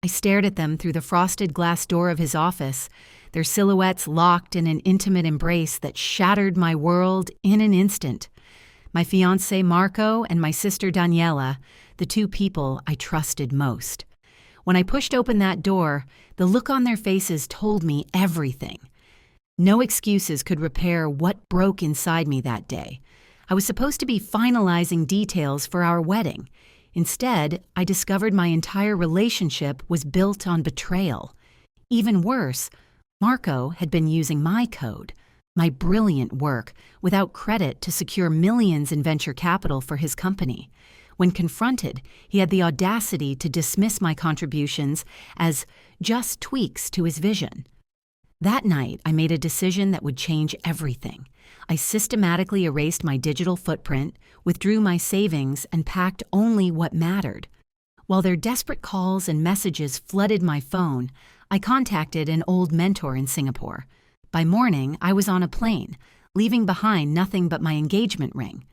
I stared at them through the frosted glass door of his office, their silhouettes locked in an intimate embrace that shattered my world in an instant. My fiancé Marco and my sister Daniela, the two people I trusted most. When I pushed open that door, the look on their faces told me everything. No excuses could repair what broke inside me that day. I was supposed to be finalizing details for our wedding. Instead, I discovered my entire relationship was built on betrayal. Even worse, Marco had been using my code, my brilliant work, without credit to secure millions in venture capital for his company. When confronted, he had the audacity to dismiss my contributions as just tweaks to his vision. That night, I made a decision that would change everything. I systematically erased my digital footprint, withdrew my savings, and packed only what mattered. While their desperate calls and messages flooded my phone, I contacted an old mentor in Singapore. By morning, I was on a plane, leaving behind nothing but my engagement ring.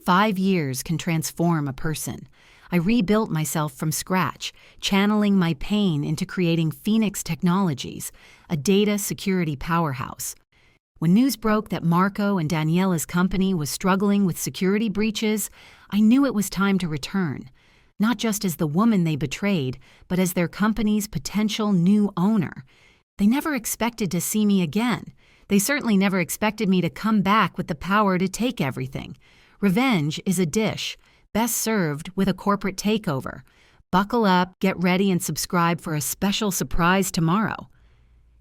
5 years can transform a person. I rebuilt myself from scratch, channeling my pain into creating Phoenix Technologies, a data security powerhouse. When news broke that Marco and Daniela's company was struggling with security breaches, I knew it was time to return, not just as the woman they betrayed, but as their company's potential new owner. They never expected to see me again. They certainly never expected me to come back with the power to take everything. Revenge is a dish, best served with a corporate takeover. Buckle up, get ready, and subscribe for a special surprise tomorrow.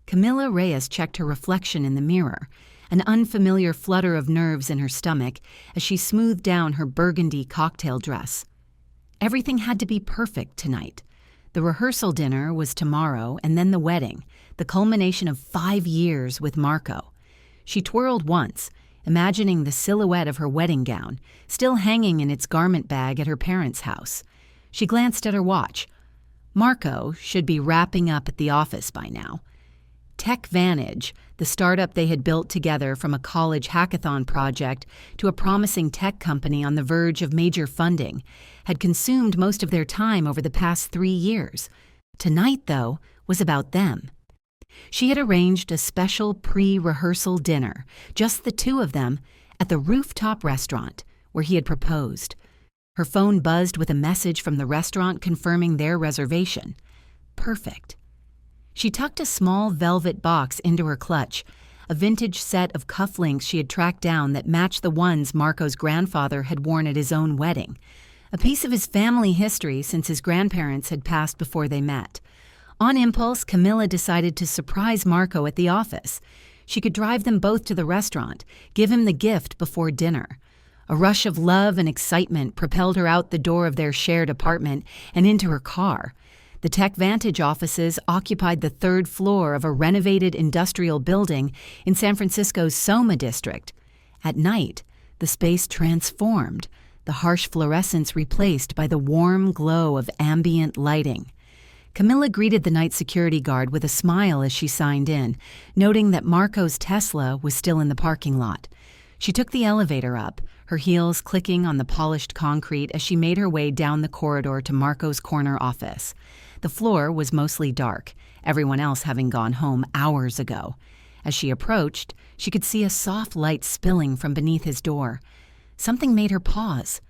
Camila Reyes checked her reflection in the mirror, an unfamiliar flutter of nerves in her stomach as she smoothed down her burgundy cocktail dress. Everything had to be perfect tonight. The rehearsal dinner was tomorrow, and then the wedding, the culmination of 5 years with Marco. She twirled once, imagining the silhouette of her wedding gown, still hanging in its garment bag at her parents' house. She glanced at her watch. Marco should be wrapping up at the office by now. Tech Vantage, the startup they had built together from a college hackathon project to a promising tech company on the verge of major funding, had consumed most of their time over the past 3 years. Tonight, though, was about them. She had arranged a special pre-rehearsal dinner, just the two of them, at the rooftop restaurant where he had proposed. Her phone buzzed with a message from the restaurant confirming their reservation. Perfect. She tucked a small velvet box into her clutch, a vintage set of cufflinks she had tracked down that matched the ones Marco's grandfather had worn at his own wedding, a piece of his family history since his grandparents had passed before they met. On impulse, Camilla decided to surprise Marco at the office. She could drive them both to the restaurant, give him the gift before dinner. A rush of love and excitement propelled her out the door of their shared apartment and into her car. The Tech Vantage offices occupied the 3rd floor of a renovated industrial building in San Francisco's Soma district. At night, the space transformed, the harsh fluorescence replaced by the warm glow of ambient lighting. Camilla greeted the night security guard with a smile as she signed in, noting that Marco's Tesla was still in the parking lot. She took the elevator up, her heels clicking on the polished concrete as she made her way down the corridor to Marco's corner office. The floor was mostly dark, everyone else having gone home hours ago. As she approached, she could see a soft light spilling from beneath his door. Something made her pause.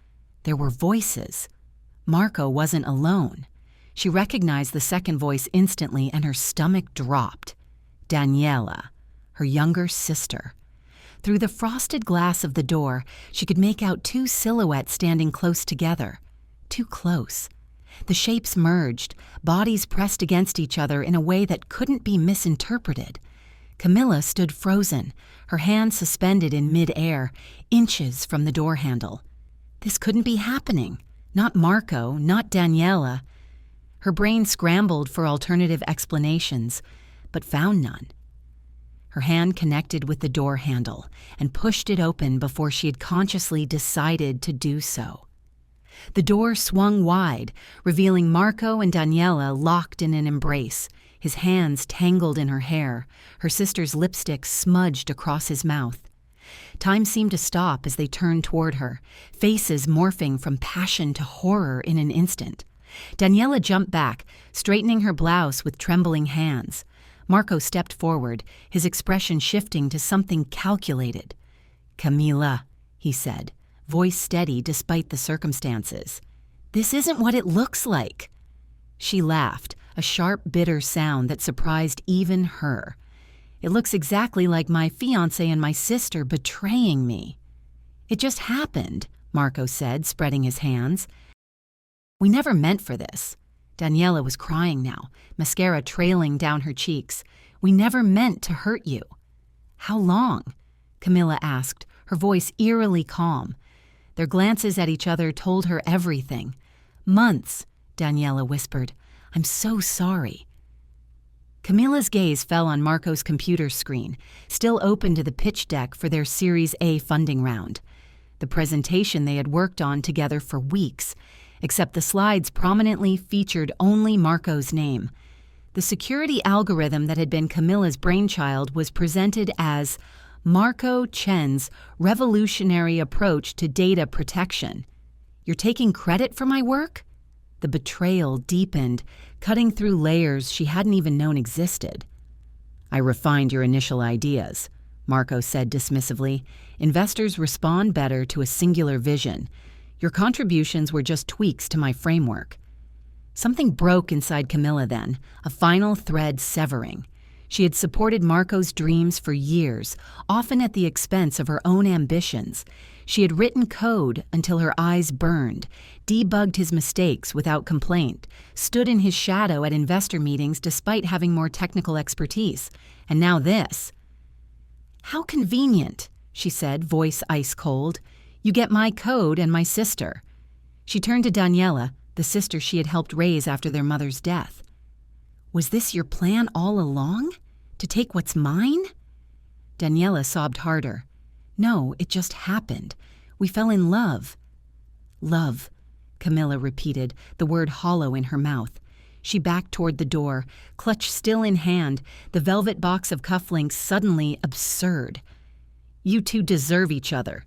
There were voices. Marco wasn't alone. She recognized the second voice instantly, and her stomach dropped. Daniela, her younger sister. Through the frosted glass of the door, she could make out 2 silhouettes standing close together. Too close. The shapes merged, bodies pressed against each other in a way that couldn't be misinterpreted. Camilla stood frozen, her hand suspended in mid-air, inches from the door handle. This couldn't be happening. Not Marco, not Daniela. Her brain scrambled for alternative explanations, but found none. Her hand connected with the door handle and pushed it open before she had consciously decided to do so. The door swung wide, revealing Marco and Daniela locked in an embrace, his hands tangled in her hair, her sister's lipstick smudged across his mouth. Time seemed to stop as they turned toward her, faces morphing from passion to horror in an instant. Daniela jumped back, straightening her blouse with trembling hands. Marco stepped forward, his expression shifting to something calculated. "Camila," he said, voice steady despite the circumstances. "This isn't what it looks like." She laughed, a sharp, bitter sound that surprised even her. "It looks exactly like my fiancé and my sister betraying me." "It just happened," Marco said, spreading his hands. "We never meant for this." Daniela was crying now, mascara trailing down her cheeks. "We never meant to hurt you." "How long?" Camilla asked, her voice eerily calm. Their glances at each other told her everything. "Months," Daniela whispered. "I'm so sorry." Camilla's gaze fell on Marco's computer screen, still open to the pitch deck for their Series A funding round. The presentation they had worked on together for weeks, except the slides prominently featured only Marco's name. The security algorithm that had been Camilla's brainchild was presented as Marco Chen's revolutionary approach to data protection. "You're taking credit for my work?" The betrayal deepened, cutting through layers she hadn't even known existed. "I refined your initial ideas," Marco said dismissively. "Investors respond better to a singular vision. Your contributions were just tweaks to my framework." Something broke inside Camilla then, a final thread severing. She had supported Marco's dreams for years, often at the expense of her own ambitions. She had written code until her eyes burned, debugged his mistakes without complaint, stood in his shadow at investor meetings despite having more technical expertise. And now this. "How convenient," she said, voice ice cold. "You get my code and my sister." She turned to Daniela, the sister she had helped raise after their mother's death. "Was this your plan all along? To take what's mine?" Daniela sobbed harder. "No, it just happened. We fell in love." "Love," Camilla repeated, the word hollow in her mouth. She backed toward the door, clutch still in hand, the velvet box of cufflinks suddenly absurd. "You two deserve each other."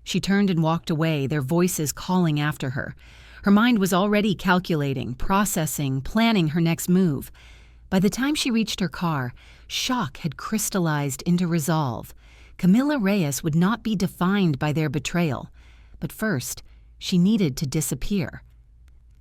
She turned and walked away, their voices calling after her. Her mind was already calculating, processing, planning her next move. By the time she reached her car, shock had crystallized into resolve. Camilla Reyes would not be defined by their betrayal. But first, she needed to disappear.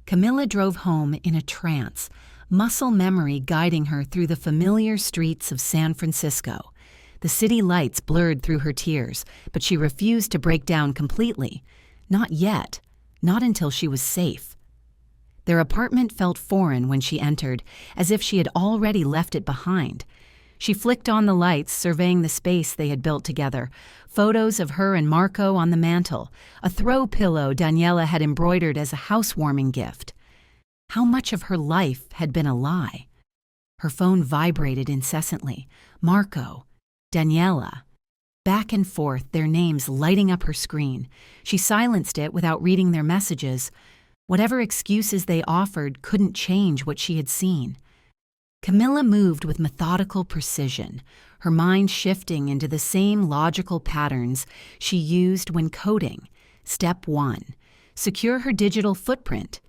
Camilla drove home in a trance, muscle memory guiding her through the familiar streets of San Francisco. The city lights blurred through her tears, but she refused to break down completely. Not yet. Not until she was safe. Their apartment felt foreign when she entered, as if she had already left it behind. She flicked on the lights, surveying the space they had built together. Photos of her and Marco on the mantel, a throw pillow Daniela had embroidered as a housewarming gift. How much of her life had been a lie? Her phone vibrated incessantly. Marco, Daniela. Back and forth, their names lighting up her screen. She silenced it without reading their messages. Whatever excuses they offered couldn't change what she had seen. Camilla moved with methodical precision, her mind shifting into the same logical patterns she used when coding. Step 1. Secure her digital footprint.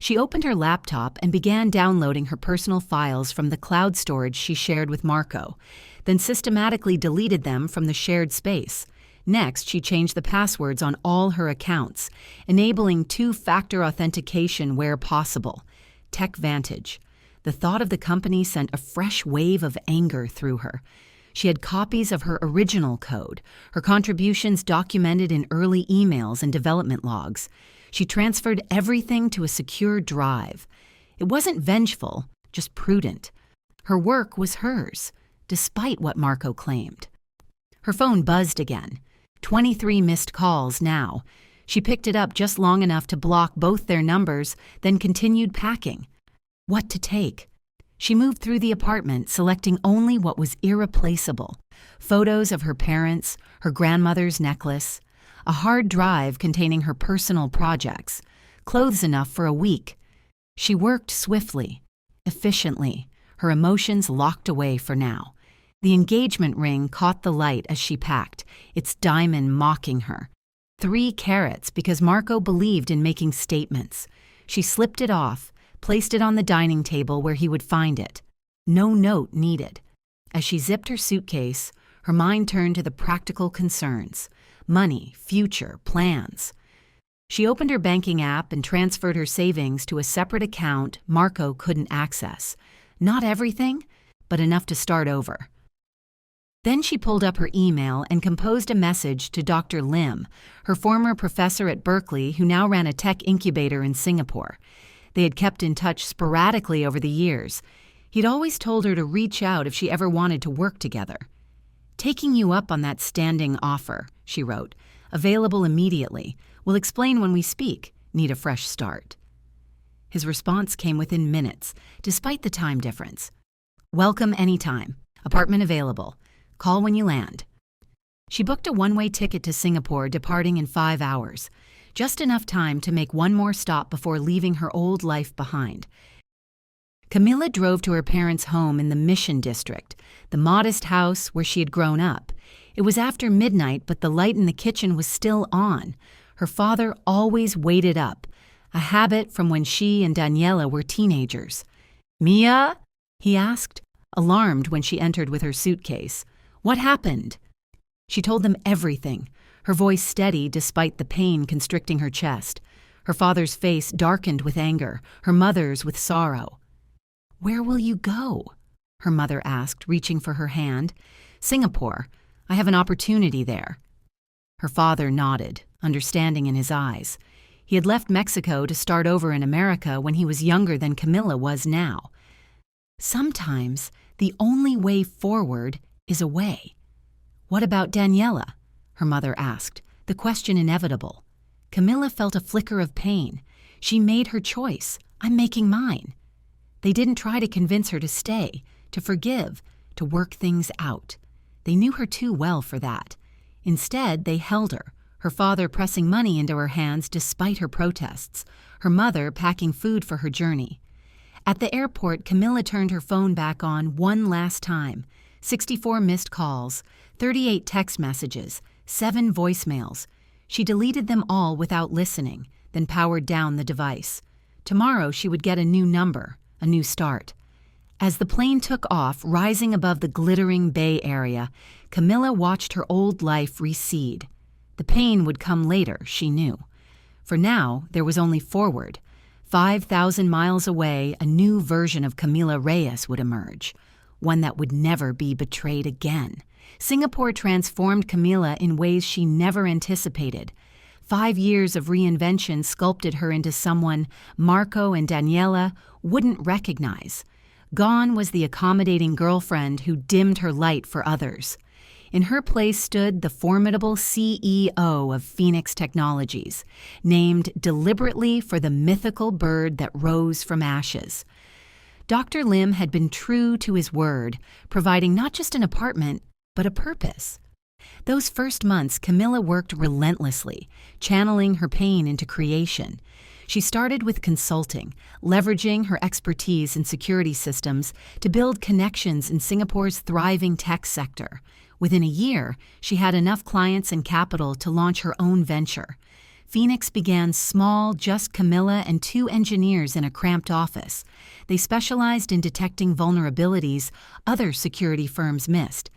She opened her laptop and began downloading her personal files from the cloud storage she shared with Marco, then systematically deleted them from the shared space. Next, she changed the passwords on all her accounts, enabling two-factor authentication where possible. TechVantage. The thought of the company sent a fresh wave of anger through her. She had copies of her original code, her contributions documented in early emails and development logs. She transferred everything to a secure drive. It wasn't vengeful, just prudent. Her work was hers, despite what Marco claimed. Her phone buzzed again. 23 missed calls now. She picked it up just long enough to block both their numbers, then continued packing. What to take? She moved through the apartment, selecting only what was irreplaceable. Photos of her parents, her grandmother's necklace, a hard drive containing her personal projects, clothes enough for a week. She worked swiftly, efficiently, her emotions locked away for now. The engagement ring caught the light as she packed, its diamond mocking her. 3 carats because Marco believed in making statements. She slipped it off, placed it on the dining table where he would find it. No note needed. As she zipped her suitcase, her mind turned to the practical concerns: money, future, plans. She opened her banking app and transferred her savings to a separate account Marco couldn't access. Not everything, but enough to start over. Then she pulled up her email and composed a message to Dr. Lim, her former professor at Berkeley who now ran a tech incubator in Singapore. They had kept in touch sporadically over the years. He'd always told her to reach out if she ever wanted to work together. "Taking you up on that standing offer," she wrote. "Available immediately. Will explain when we speak. Need a fresh start." His response came within minutes, despite the time difference. "Welcome anytime. Apartment available. Call when you land." She booked a one-way ticket to Singapore, departing in 5 hours. Just enough time to make one more stop before leaving her old life behind. Camilla drove to her parents' home in the Mission District, the modest house where she had grown up. It was after midnight, but the light in the kitchen was still on. Her father always waited up, a habit from when she and Daniela were teenagers. "Mia?" he asked, alarmed when she entered with her suitcase. "What happened?" She told them everything, her voice steady despite the pain constricting her chest. Her father's face darkened with anger, her mother's with sorrow. "Where will you go?" her mother asked, reaching for her hand. "Singapore. I have an opportunity there." Her father nodded, understanding in his eyes. He had left Mexico to start over in America when he was younger than Camilla was now. Sometimes the only way forward is away. "What about Daniela?" her mother asked, the question inevitable. Camilla felt a flicker of pain. She made her choice. "I'm making mine." They didn't try to convince her to stay, to forgive, to work things out. They knew her too well for that. Instead, they held her father pressing money into her hands despite her protests, her mother packing food for her journey. At the airport, Camilla turned her phone back on one last time. 64 missed calls, 38 text messages, 7 voicemails. She deleted them all without listening, then powered down the device. Tomorrow she would get a new number, a new start. As the plane took off, rising above the glittering Bay Area, Camilla watched her old life recede. The pain would come later, she knew. For now, there was only forward. 5,000 miles away, a new version of Camila Reyes would emerge, one that would never be betrayed again. Singapore transformed Camila in ways she never anticipated. 5 years of reinvention sculpted her into someone Marco and Daniela wouldn't recognize. Gone was the accommodating girlfriend who dimmed her light for others. In her place stood the formidable CEO of Phoenix Technologies, named deliberately for the mythical bird that rose from ashes. Dr. Lim had been true to his word, providing not just an apartment, but a purpose. Those first months, Camilla worked relentlessly, channeling her pain into creation. She started with consulting, leveraging her expertise in security systems to build connections in Singapore's thriving tech sector. Within a year, she had enough clients and capital to launch her own venture. Phoenix began small, just Camilla and 2 engineers in a cramped office. They specialized in detecting vulnerabilities other security firms missed.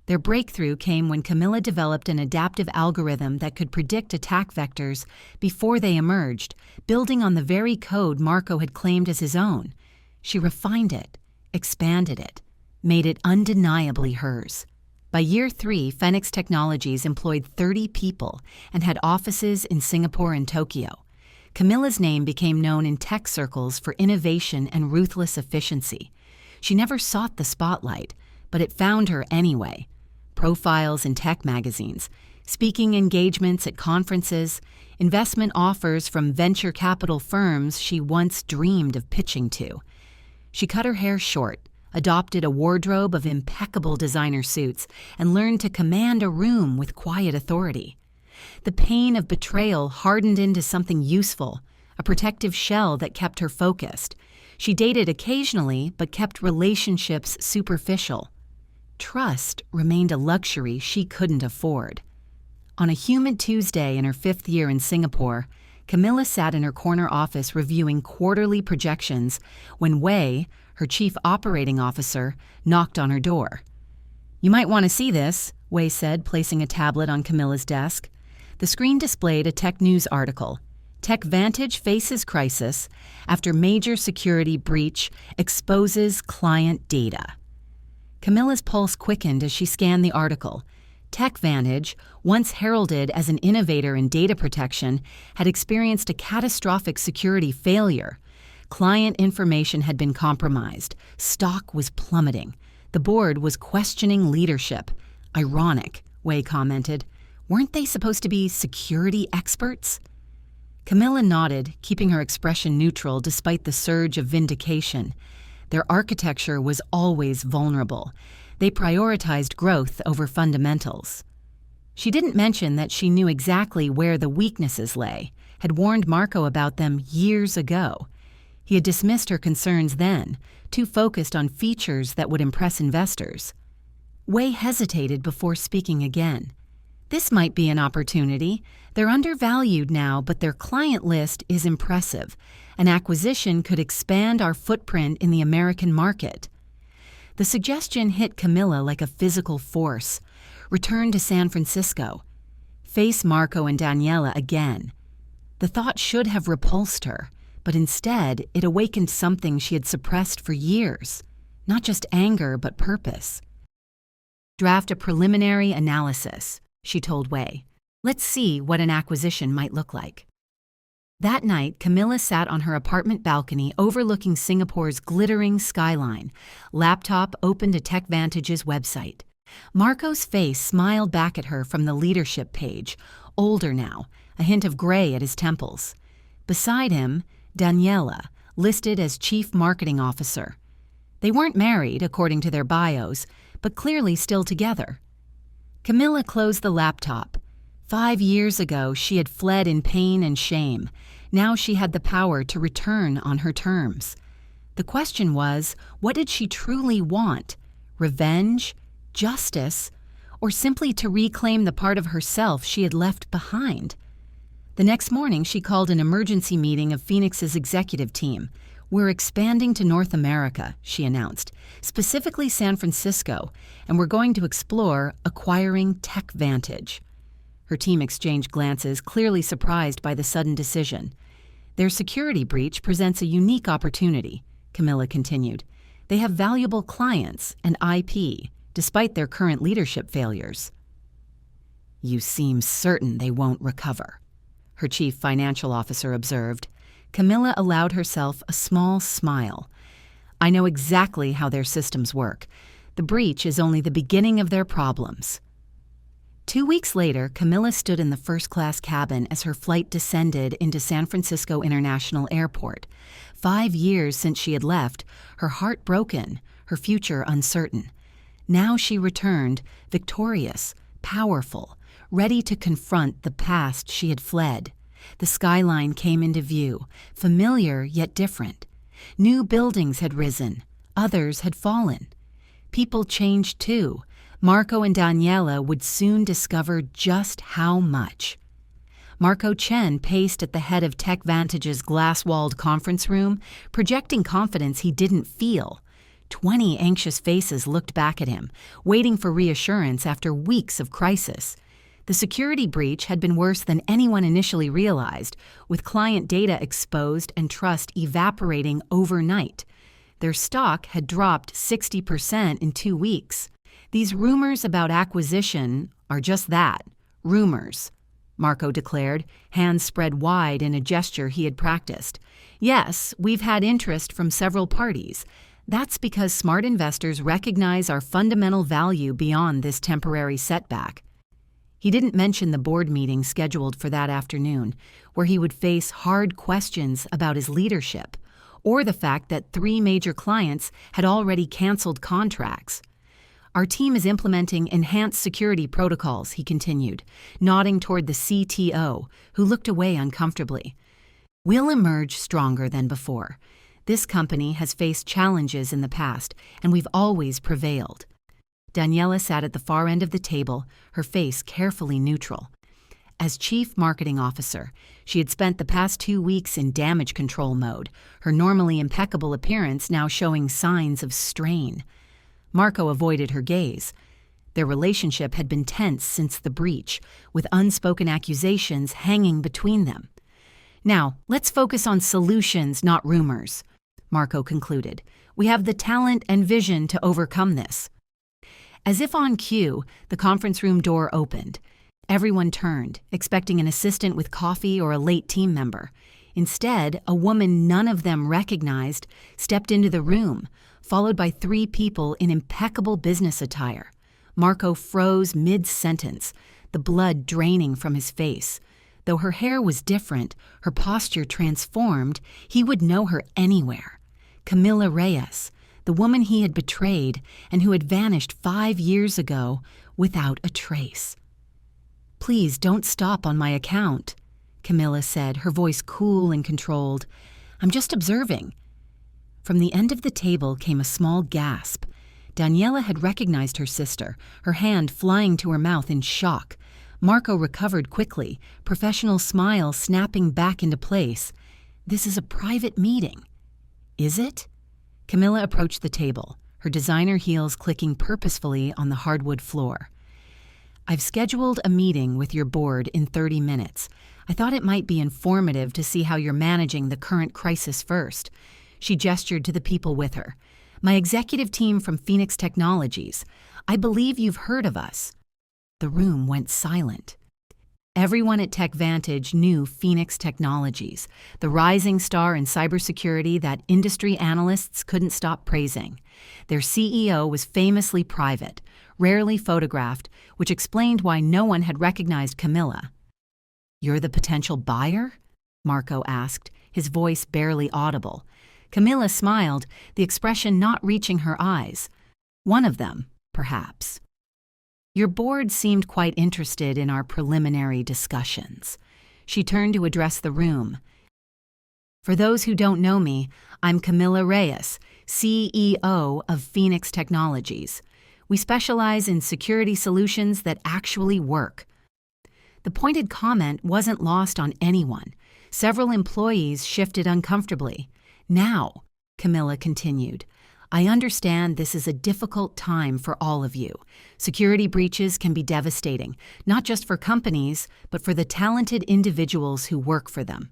Their breakthrough came when Camilla developed an adaptive algorithm that could predict attack vectors before they emerged, building on the very code Marco had claimed as his own. She refined it, expanded it, made it undeniably hers. By year 3, Phoenix Technologies employed 30 people and had offices in Singapore and Tokyo. Camilla's name became known in tech circles for innovation and ruthless efficiency. She never sought the spotlight, but it found her anyway. Profiles in tech magazines, speaking engagements at conferences, investment offers from venture capital firms she once dreamed of pitching to. She cut her hair short, adopted a wardrobe of impeccable designer suits, and learned to command a room with quiet authority. The pain of betrayal hardened into something useful, a protective shell that kept her focused. She dated occasionally, but kept relationships superficial. Trust remained a luxury she couldn't afford. On a humid Tuesday in her 5th year in Singapore, Camilla sat in her corner office reviewing quarterly projections when Wei, her chief operating officer, knocked on her door. "You might want to see this," Wei said, placing a tablet on Camilla's desk. The screen displayed a tech news article. TechVantage faces crisis after major security breach exposes client data. Camilla's pulse quickened as she scanned the article. TechVantage, once heralded as an innovator in data protection, had experienced a catastrophic security failure. Client information had been compromised. Stock was plummeting. The board was questioning leadership. "Ironic," Wei commented. "Weren't they supposed to be security experts?" Camilla nodded, keeping her expression neutral despite the surge of vindication. Their architecture was always vulnerable. They prioritized growth over fundamentals. She didn't mention that she knew exactly where the weaknesses lay, had warned Marco about them years ago. He had dismissed her concerns then, too focused on features that would impress investors. Wei hesitated before speaking again. "This might be an opportunity. They're undervalued now, but their client list is impressive. An acquisition could expand our footprint in the American market." The suggestion hit Camilla like a physical force. Return to San Francisco. Face Marco and Daniela again. The thought should have repulsed her, but instead it awakened something she had suppressed for years. Not just anger, but purpose. "Draft a preliminary analysis," she told Wei. "Let's see what an acquisition might look like." That night, Camilla sat on her apartment balcony overlooking Singapore's glittering skyline. Laptop opened to TechVantage's website. Marco's face smiled back at her from the leadership page, older now, a hint of gray at his temples. Beside him, Daniela, listed as Chief Marketing Officer. They weren't married, according to their bios, but clearly still together. Camilla closed the laptop. 5 years ago, she had fled in pain and shame. Now she had the power to return on her terms. The question was, what did she truly want? Revenge? Justice? Or simply to reclaim the part of herself she had left behind? The next morning, she called an emergency meeting of Phoenix's executive team. "We're expanding to North America," she announced, "specifically San Francisco, and we're going to explore acquiring TechVantage." Her team exchanged glances, clearly surprised by the sudden decision. "Their security breach presents a unique opportunity," Camilla continued. "They have valuable clients and IP, despite their current leadership failures." "You seem certain they won't recover," her chief financial officer observed. Camilla allowed herself a small smile. "I know exactly how their systems work. The breach is only the beginning of their problems." 2 weeks later, Camilla stood in the first-class cabin as her flight descended into San Francisco International Airport. 5 years since she had left, her heart broken, her future uncertain. Now she returned, victorious, powerful, ready to confront the past she had fled. The skyline came into view, familiar yet different. New buildings had risen, others had fallen. People changed too. Marco and Daniela would soon discover just how much. Marco Chen paced at the head of TechVantage's glass-walled conference room, projecting confidence he didn't feel. 20 anxious faces looked back at him, waiting for reassurance after weeks of crisis. The security breach had been worse than anyone initially realized, with client data exposed and trust evaporating overnight. Their stock had dropped 60% in 2 weeks. "These rumors about acquisition are just that, rumors," Marco declared, hands spread wide in a gesture he had practiced. "Yes, we've had interest from several parties. That's because smart investors recognize our fundamental value beyond this temporary setback." He didn't mention the board meeting scheduled for that afternoon, where he would face hard questions about his leadership, or the fact that 3 major clients had already canceled contracts. "Our team is implementing enhanced security protocols," he continued, nodding toward the CTO, who looked away uncomfortably. "We'll emerge stronger than before. This company has faced challenges in the past, and we've always prevailed." Daniela sat at the far end of the table, her face carefully neutral. As Chief Marketing Officer, she had spent the past 2 weeks in damage control mode, her normally impeccable appearance now showing signs of strain. Marco avoided her gaze. Their relationship had been tense since the breach, with unspoken accusations hanging between them. "Now, let's focus on solutions, not rumors," Marco concluded. "We have the talent and vision to overcome this." As if on cue, the conference room door opened. Everyone turned, expecting an assistant with coffee or a late team member. Instead, a woman none of them recognized stepped into the room, followed by 3 people in impeccable business attire. Marco froze mid-sentence, the blood draining from his face. Though her hair was different, her posture transformed, he would know her anywhere. Camila Reyes, the woman he had betrayed and who had vanished 5 years ago without a trace. "Please don't stop on my account," Camila said, her voice cool and controlled. "I'm just observing." From the end of the table came a small gasp. Daniela had recognized her sister, her hand flying to her mouth in shock. Marco recovered quickly, professional smile snapping back into place. "This is a private meeting." "Is it?" Camila approached the table, her designer heels clicking purposefully on the hardwood floor. "I've scheduled a meeting with your board in 30 minutes. I thought it might be informative to see how you're managing the current crisis first." She gestured to the people with her. "My executive team from Phoenix Technologies. I believe you've heard of us." The room went silent. Everyone at TechVantage knew Phoenix Technologies, the rising star in cybersecurity that industry analysts couldn't stop praising. Their CEO was famously private, rarely photographed, which explained why no one had recognized Camila. "You're the potential buyer?" Marco asked, his voice barely audible. Camila smiled, the expression not reaching her eyes. "One of them, perhaps." "Your board seemed quite interested in our preliminary discussions." She turned to address the room. "For those who don't know me, I'm Camila Reyes, CEO of Phoenix Technologies. We specialize in security solutions that actually work." The pointed comment wasn't lost on anyone. Several employees shifted uncomfortably. "Now," Camila continued, "I understand this is a difficult time for all of you. Security breaches can be devastating, not just for companies, but for the talented individuals who work for them."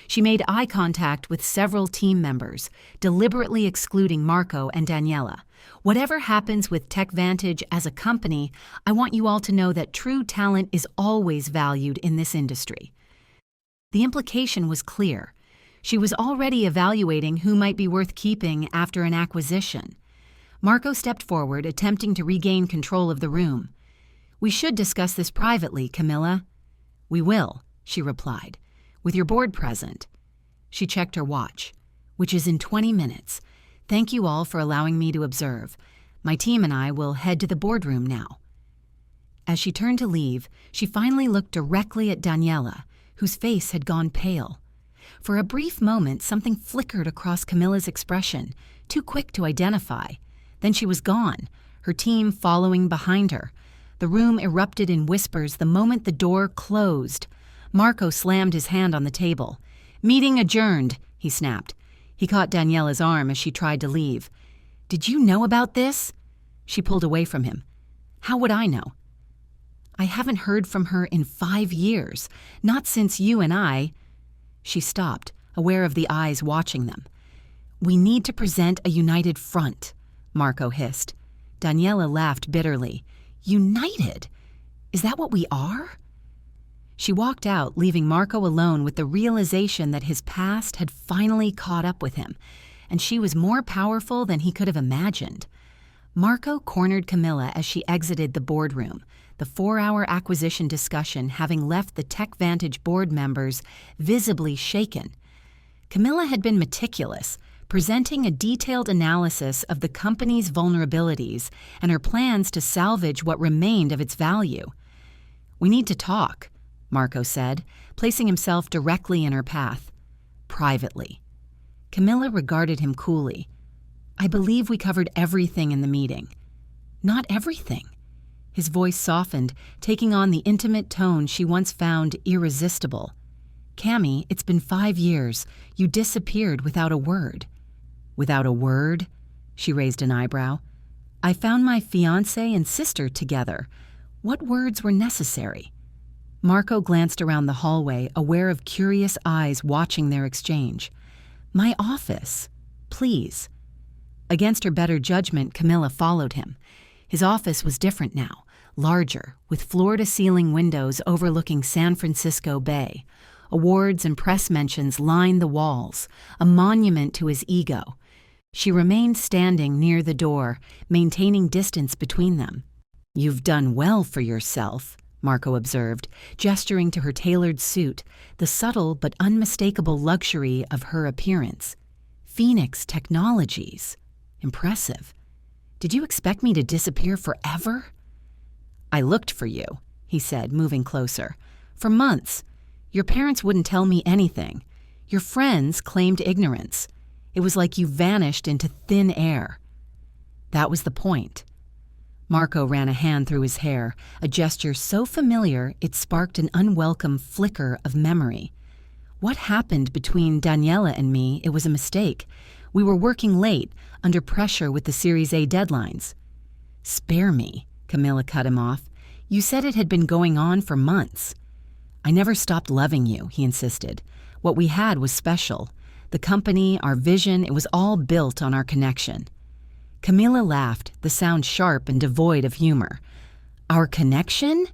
She made eye contact with several team members, deliberately excluding Marco and Daniela. "Whatever happens with TechVantage as a company, I want you all to know that true talent is always valued in this industry." The implication was clear. She was already evaluating who might be worth keeping after an acquisition. Marco stepped forward, attempting to regain control of the room. "We should discuss this privately, Camila." "We will," she replied, "with your board present." She checked her watch. "Which is in 20 minutes. Thank you all for allowing me to observe. My team and I will head to the boardroom now." As she turned to leave, she finally looked directly at Daniela, whose face had gone pale. For a brief moment, something flickered across Camilla's expression, too quick to identify. Then she was gone, her team following behind her. The room erupted in whispers the moment the door closed. Marco slammed his hand on the table. "Meeting adjourned," he snapped. He caught Daniela's arm as she tried to leave. "Did you know about this?" She pulled away from him. "How would I know?" "I haven't heard from her in 5 years, not since you and I—" She stopped, aware of the eyes watching them. "We need to present a united front," Marco hissed. Daniela laughed bitterly. "United? Is that what we are?" She walked out, leaving Marco alone with the realization that his past had finally caught up with him, and she was more powerful than he could have imagined. Marco cornered Camila as she exited the boardroom, the 4-hour acquisition discussion having left the TechVantage board members visibly shaken. Camila had been meticulous, presenting a detailed analysis of the company's vulnerabilities and her plans to salvage what remained of its value. "We need to talk," Marco said, placing himself directly in her path. "Privately." Camila regarded him coolly. "I believe we covered everything in the meeting." "Not everything." His voice softened, taking on the intimate tone she once found irresistible. "Cammy, it's been 5 years. You disappeared without a word." "Without a word?" She raised an eyebrow. "I found my fiancé and sister together. What words were necessary?" Marco glanced around the hallway, aware of curious eyes watching their exchange. "My office. Please." Against her better judgment, Camilla followed him. His office was different now, larger, with floor-to-ceiling windows overlooking San Francisco Bay. Awards and press mentions lined the walls, a monument to his ego. She remained standing near the door, maintaining distance between them. "You've done well for yourself," Marco observed, gesturing to her tailored suit, the subtle but unmistakable luxury of her appearance. "Phoenix Technologies. Impressive. Did you expect me to disappear forever?" "I looked for you," he said, moving closer. "For months. Your parents wouldn't tell me anything. Your friends claimed ignorance. It was like you vanished into thin air." That was the point. Marco ran a hand through his hair, a gesture so familiar it sparked an unwelcome flicker of memory. "What happened between Daniela and me, it was a mistake. We were working late, under pressure with the Series A deadlines." "Spare me," Camilla cut him off. "You said it had been going on for months." "I never stopped loving you," he insisted. "What we had was special. The company, our vision, it was all built on our connection." Camilla laughed, the sound sharp and devoid of humor. "Our connection?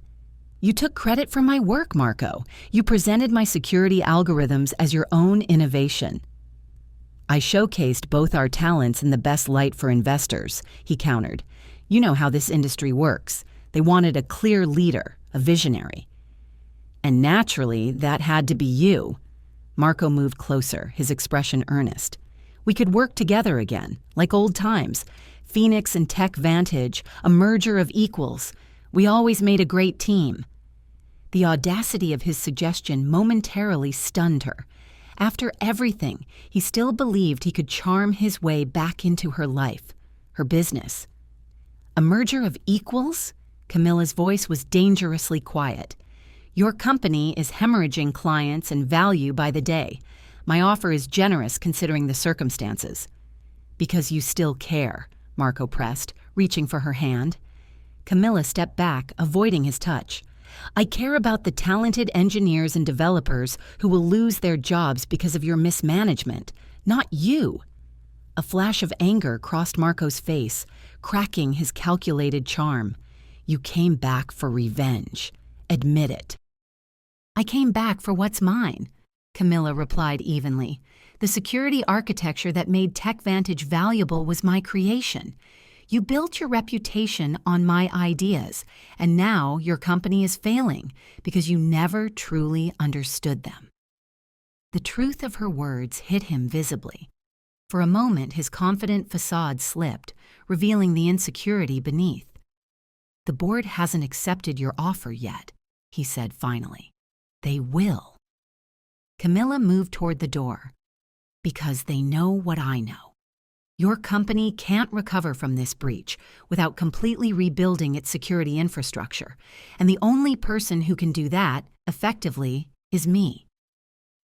You took credit for my work, Marco. You presented my security algorithms as your own innovation." "I showcased both our talents in the best light for investors," he countered. "You know how this industry works. They wanted a clear leader, a visionary." "And naturally, that had to be you." Marco moved closer, his expression earnest. "We could work together again, like old times. Phoenix and Tech Vantage, a merger of equals. We always made a great team." The audacity of his suggestion momentarily stunned her. After everything, he still believed he could charm his way back into her life, her business. "A merger of equals?" Camilla's voice was dangerously quiet. "Your company is hemorrhaging clients and value by the day. My offer is generous considering the circumstances." "Because you still care," Marco pressed, reaching for her hand. Camilla stepped back, avoiding his touch. "I care about the talented engineers and developers who will lose their jobs because of your mismanagement, not you." A flash of anger crossed Marco's face, cracking his calculated charm. "You came back for revenge. Admit it." "I came back for what's mine," Camilla replied evenly. "The security architecture that made TechVantage valuable was my creation. You built your reputation on my ideas, and now your company is failing because you never truly understood them." The truth of her words hit him visibly. For a moment, his confident facade slipped, revealing the insecurity beneath. "The board hasn't accepted your offer yet," he said finally. "They will." Camilla moved toward the door. "Because they know what I know. Your company can't recover from this breach without completely rebuilding its security infrastructure, and the only person who can do that, effectively, is me."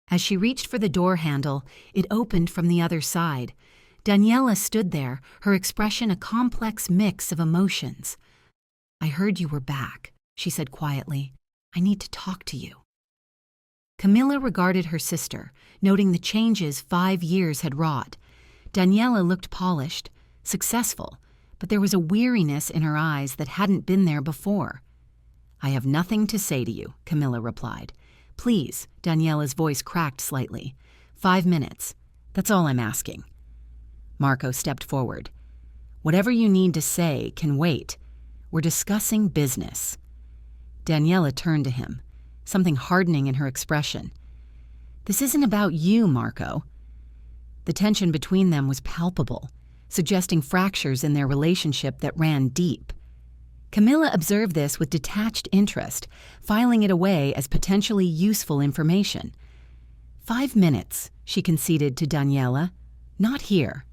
As she reached for the door handle, it opened from the other side. Daniela stood there, her expression a complex mix of emotions. "I heard you were back," she said quietly. "I need to talk to you." Camilla regarded her sister, noting the changes 5 years had wrought. Daniela looked polished, successful, but there was a weariness in her eyes that hadn't been there before. "I have nothing to say to you," Camilla replied. "Please," Daniela's voice cracked slightly. 5 minutes. That's all I'm asking." Marco stepped forward. "Whatever you need to say can wait. We're discussing business." Daniela turned to him, something hardening in her expression. "This isn't about you, Marco." The tension between them was palpable, suggesting fractures in their relationship that ran deep. Camilla observed this with detached interest, filing it away as potentially useful information. 5 minutes, she conceded to Daniela. "Not here."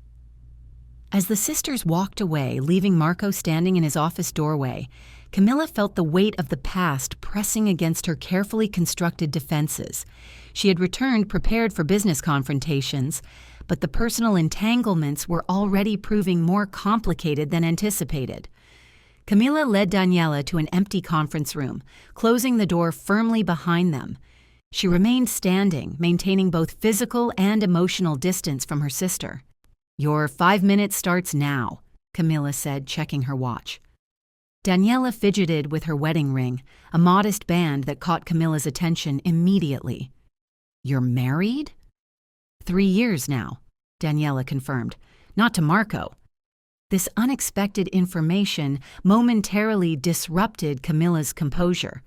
As the sisters walked away, leaving Marco standing in his office doorway, Camilla felt the weight of the past pressing against her carefully constructed defenses. She had returned prepared for business confrontations, but the personal entanglements were already proving more complicated than anticipated. Camilla led Daniela to an empty conference room, closing the door firmly behind them. She remained standing, maintaining both physical and emotional distance from her sister. "Your 5 minutes starts now," Camilla said, checking her watch. Daniela fidgeted with her wedding ring, a modest band that caught Camilla's attention immediately. "You're married?" 3 years now, Daniela confirmed. "Not to Marco." This unexpected information momentarily disrupted Camilla's composure.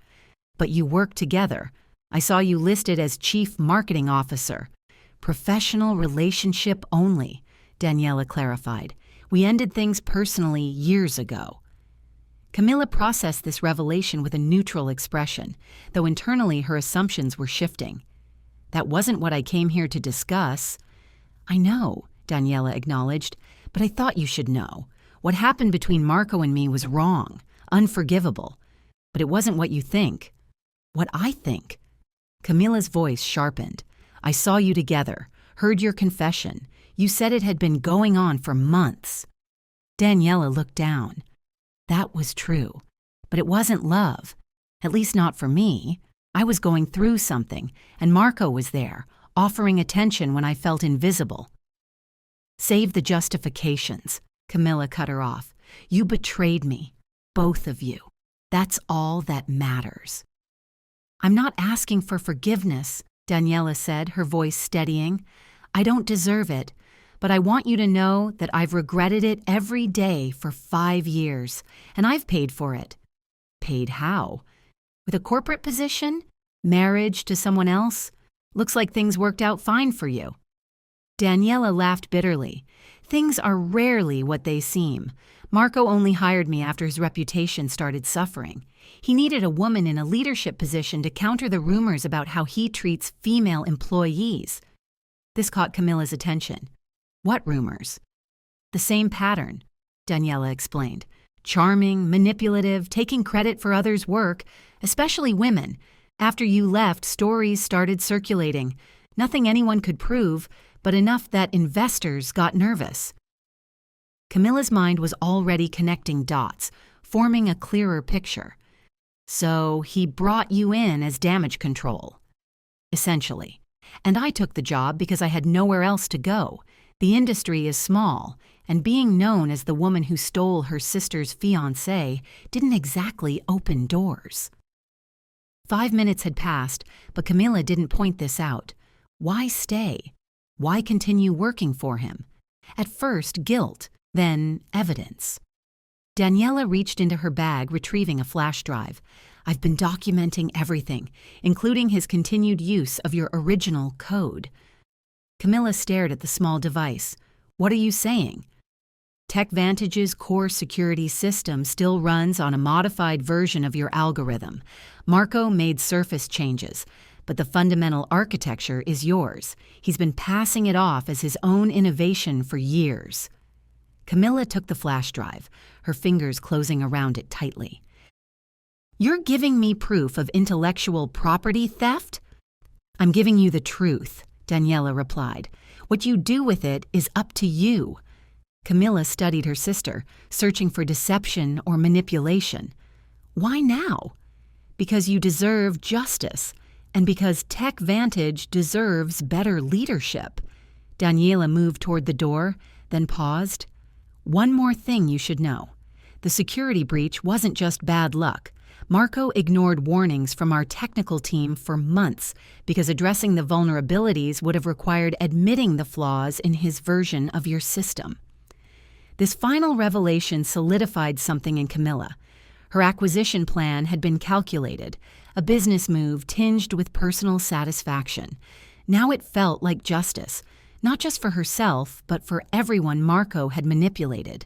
"But you work together. I saw you listed as Chief Marketing Officer." "Professional relationship only," Daniela clarified. "We ended things personally years ago." Camilla processed this revelation with a neutral expression, though internally her assumptions were shifting. "That wasn't what I came here to discuss." "I know," Daniela acknowledged, "but I thought you should know. What happened between Marco and me was wrong, unforgivable. But it wasn't what you think." "What I think?" Camilla's voice sharpened. "I saw you together, heard your confession. You said it had been going on for months." Daniela looked down. "That was true, but it wasn't love. At least not for me. I was going through something, and Marco was there, offering attention when I felt invisible." "Save the justifications," Camilla cut her off. "You betrayed me, both of you. That's all that matters." "I'm not asking for forgiveness," Daniela said, her voice steadying. "I don't deserve it, but I want you to know that I've regretted it every day for 5 years, and I've paid for it." "Paid how? With a corporate position? Marriage to someone else? Looks like things worked out fine for you." Daniela laughed bitterly. "Things are rarely what they seem. Marco only hired me after his reputation started suffering. He needed a woman in a leadership position to counter the rumors about how he treats female employees." This caught Camilla's attention. "What rumors?" "The same pattern," Daniela explained. "Charming, manipulative, taking credit for others' work, especially women. After you left, stories started circulating. Nothing anyone could prove, but enough that investors got nervous." Camilla's mind was already connecting dots, forming a clearer picture. "So he brought you in as damage control." "Essentially. And I took the job because I had nowhere else to go. The industry is small, and being known as the woman who stole her sister's fiancé didn't exactly open doors." 5 minutes had passed, but Camilla didn't point this out. Why stay? Why continue working for him? At first, guilt, then evidence. Daniela reached into her bag, retrieving a flash drive. "I've been documenting everything, including his continued use of your original code." Camilla stared at the small device. "What are you saying?" "TechVantage's core security system still runs on a modified version of your algorithm. Marco made surface changes, but the fundamental architecture is yours. He's been passing it off as his own innovation for years." Camilla took the flash drive, her fingers closing around it tightly. "You're giving me proof of intellectual property theft?" "I'm giving you the truth," Daniela replied. "What you do with it is up to you." Camilla studied her sister, searching for deception or manipulation. "Why now?" "Because you deserve justice, and because TechVantage deserves better leadership." Daniela moved toward the door, then paused. "One more thing you should know. The security breach wasn't just bad luck. Marco ignored warnings from our technical team for months because addressing the vulnerabilities would have required admitting the flaws in his version of your system." This final revelation solidified something in Camilla. Her acquisition plan had been calculated, a business move tinged with personal satisfaction. Now it felt like justice, not just for herself, but for everyone Marco had manipulated.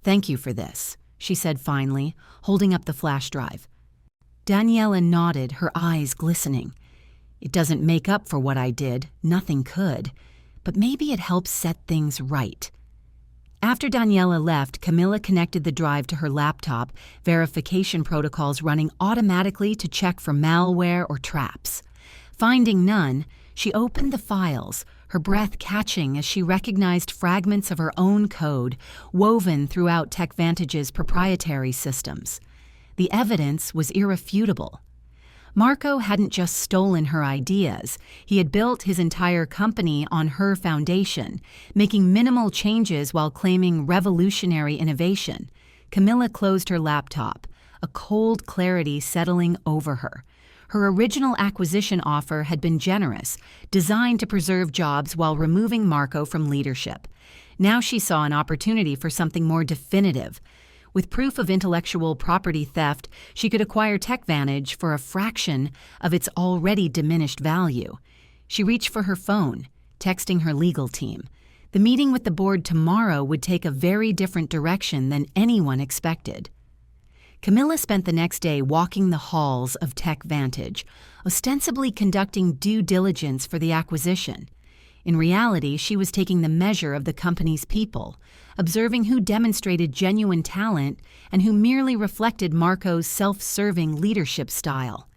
"Thank you for this," she said finally, holding up the flash drive. Daniela nodded, her eyes glistening. "It doesn't make up for what I did, nothing could, but maybe it helps set things right." After Daniela left, Camilla connected the drive to her laptop, verification protocols running automatically to check for malware or traps. Finding none, she opened the files, her breath catching as she recognized fragments of her own code woven throughout TechVantage's proprietary systems. The evidence was irrefutable. Marco hadn't just stolen her ideas, he had built his entire company on her foundation, making minimal changes while claiming revolutionary innovation. Camilla closed her laptop, a cold clarity settling over her. Her original acquisition offer had been generous, designed to preserve jobs while removing Marco from leadership. Now she saw an opportunity for something more definitive. With proof of intellectual property theft, she could acquire TechVantage for a fraction of its already diminished value. She reached for her phone, texting her legal team. The meeting with the board tomorrow would take a very different direction than anyone expected. Camilla spent the next day walking the halls of TechVantage, ostensibly conducting due diligence for the acquisition. In reality, she was taking the measure of the company's people, observing who demonstrated genuine talent and who merely reflected Marco's self-serving leadership style.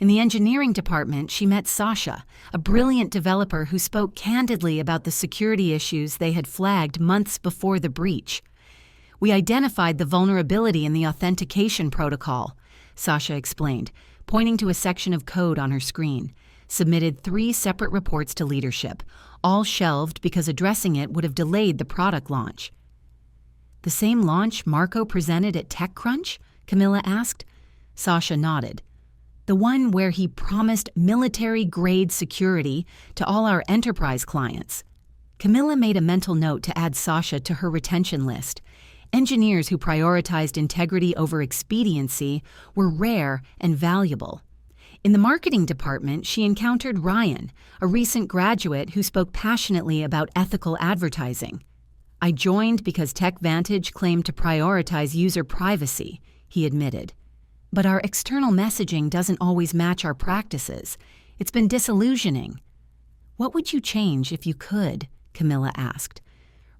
In the engineering department, she met Sasha, a brilliant developer who spoke candidly about the security issues they had flagged months before the breach. "We identified the vulnerability in the authentication protocol," Sasha explained, pointing to a section of code on her screen. Submitted 3 separate reports to leadership, all shelved because addressing it would have delayed the product launch. "The same launch Marco presented at TechCrunch?" Camilla asked. Sasha nodded. "The one where he promised military-grade security to all our enterprise clients." Camilla made a mental note to add Sasha to her retention list. Engineers who prioritized integrity over expediency were rare and valuable. In the marketing department, she encountered Ryan, a recent graduate who spoke passionately about ethical advertising. "I joined because TechVantage claimed to prioritize user privacy," he admitted. "But our external messaging doesn't always match our practices. It's been disillusioning." "What would you change if you could?" Camilla asked.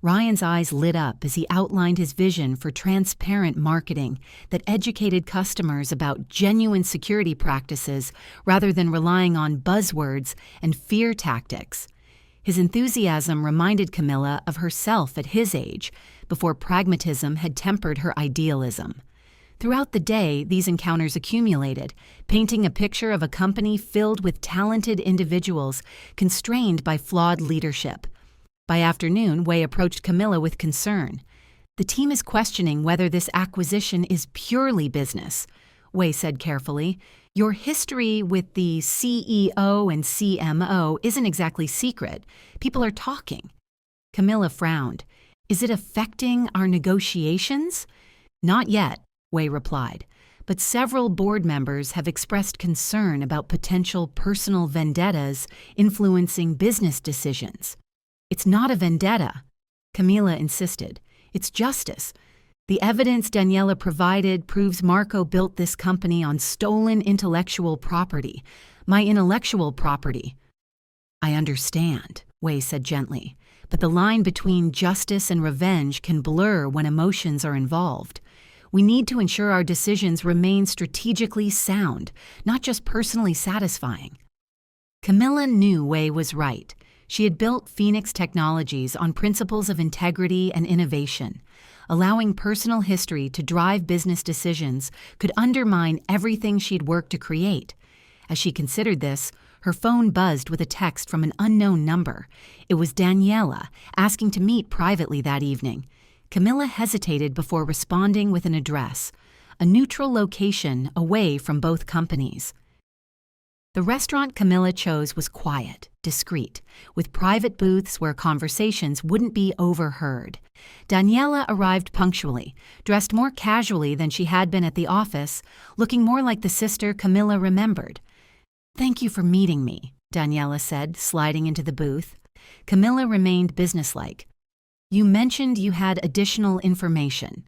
Ryan's eyes lit up as he outlined his vision for transparent marketing that educated customers about genuine security practices rather than relying on buzzwords and fear tactics. His enthusiasm reminded Camilla of herself at his age, before pragmatism had tempered her idealism. Throughout the day, these encounters accumulated, painting a picture of a company filled with talented individuals constrained by flawed leadership. By afternoon, Wei approached Camilla with concern. "The team is questioning whether this acquisition is purely business," Wei said carefully. "Your history with the CEO and CMO isn't exactly secret. People are talking." Camilla frowned. "Is it affecting our negotiations?" "Not yet," Wei replied, "but several board members have expressed concern about potential personal vendettas influencing business decisions." "It's not a vendetta," Camilla insisted. "It's justice. The evidence Daniela provided proves Marco built this company on stolen intellectual property. My intellectual property." "I understand," Wei said gently, "but the line between justice and revenge can blur when emotions are involved. We need to ensure our decisions remain strategically sound, not just personally satisfying." Camilla knew Wei was right. She had built Phoenix Technologies on principles of integrity and innovation. Allowing personal history to drive business decisions could undermine everything she'd worked to create. As she considered this, her phone buzzed with a text from an unknown number. It was Daniela, asking to meet privately that evening. Camilla hesitated before responding with an address, a neutral location away from both companies. The restaurant Camilla chose was quiet, discreet, with private booths where conversations wouldn't be overheard. Daniela arrived punctually, dressed more casually than she had been at the office, looking more like the sister Camilla remembered. "Thank you for meeting me," Daniela said, sliding into the booth. Camilla remained businesslike. "You mentioned you had additional information."